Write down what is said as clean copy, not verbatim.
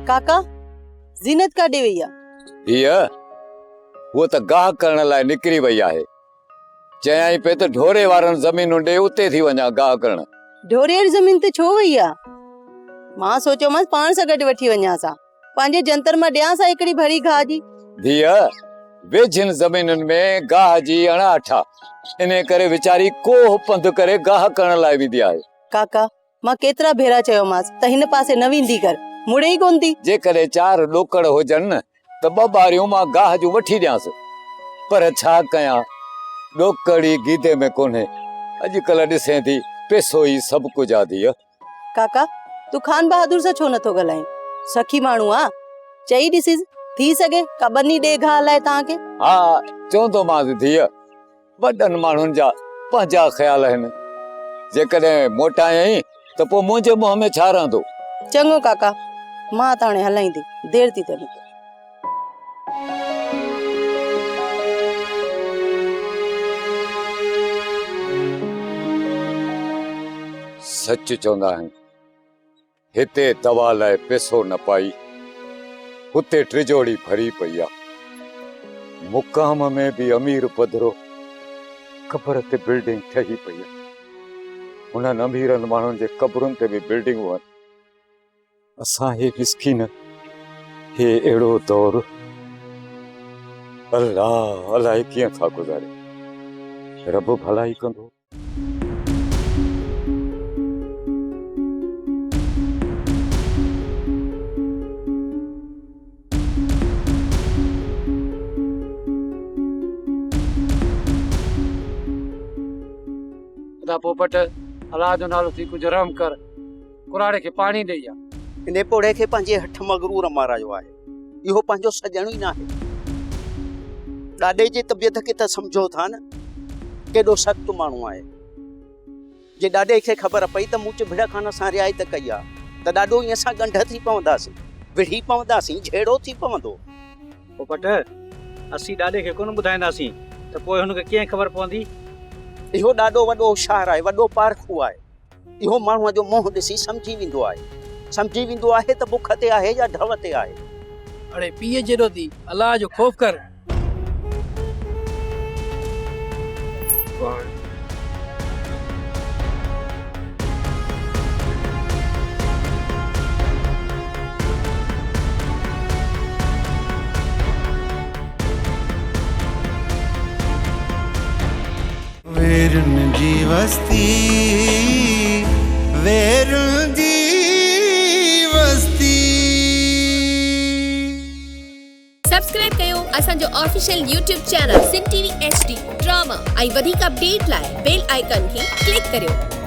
काका ज़ीनत काॾे वई आहे? हीअ वो त गाह करण लाइ निकिरी वई आहे। चयाई पे त ढोरे वारनि ज़मीनूं ॾे उते थी वञा गाह करण। ढोरे वारी ज़मीन ते छो वई आहे? मां सोचियोमांसि पाण सां गॾु वठी वञांसि, पंहिंजे जंतर मां ॾियांसि हिकिड़ी भरी गाह जी। धीअ वेझिन ज़मीनुनि में गाह जी अणाठ आहे, इन करे वीचारी कोह पंधु करे गाह करण लाइ वेंदी आहे। काका मां केतिरा भेरा चयोमांसि त हिन पासे न वेंदी कर, मुड़े ई कोन थी। जेकॾहिं 4 ॾोकड़ हुजनि न त 2 बारियूं मां गाह जूं वठी ॾियांसि, पर छा कयां, ॾोकड़ ई गीदे में कोन्हे। अॼुकल्ह ॾिसे थी पैसो ई सभु कुझु आहे। धीअ काका तूं खान बहादुर सां छो नथो ॻाल्हाईं? सखी माण्हू आहे, चई ॾिसीस, थी सघे का बनी ॾे गाह लाइ तव्हांखे। हा चवंदोमांसि धीअ, वॾनि माण्हुनि जा पंहिंजा ख़्याल आहिनि, जेकॾहिं मोटायई त पोइ मुंहिंजे मुंहं में छा रहंदो। चङो काका, मां त हाणे हलां थी, देरि थी थिए। सच चवंदा आहिनि, हिते दवा लाइ पैसो न पाई, हुते टिजोड़ी भरी पई आहे। मुकाम में बि अमीर पधरो, क़बर ते बिल्डिंग ठही पई आहे। उन्हनि अमीरनि माण्हुनि जे क़बरुनि ते बि बिल्डिंगूं आहिनि। असां हे मिस्कीन, हे अहिड़ो दौर अल्लाह अलाए कीअं था गुज़ारे। रब भलाई कंदो। पोपट अलाह जो नालो थी कुछ रहम कर, कुराड़े के पानी ॾेई आ। इन पोड़े खे पंहिंजे हठ मगरूर मारायो आहे। इहो पंहिंजो सजणो ई न आहे। ॾाॾे जी तबियत खे त सम्झो था न, केॾो सख़्तु माण्हू आहे। जे ॾाॾे खे ख़बर पई त मूं चिभड़ खान सां रिआयत कई आहे त ॾाॾो ईअं असां ॻंढ थी पवंदासीं, विढ़ी पवंदासीं, झेड़ो थी पवंदो। पोपट असीं ॾाॾे खे कोन ॿुधाईंदासीं त पोइ हुनखे कीअं ख़बर पवंदी? इहो ॾाढो वॾो होशियार आहे, वॾो पारखू आहे। इहो माण्हूअ जो मुंहुं ॾिसी सम्झी वेंदो आहे त बुख ते आहे या ढव ते आहे। अड़े पीए जेॾो थी, अलाह जो खौफ कर। वेरुन जी वस्ती, वेरुन जी वस्ती। सब्सक्राइब कयो असांजो ऑफिशियल YouTube चैनल सिन टीवी HD ड्रामा ऐं वधीक अपडेट लाइ बेल आइकन खे क्लिक करियो।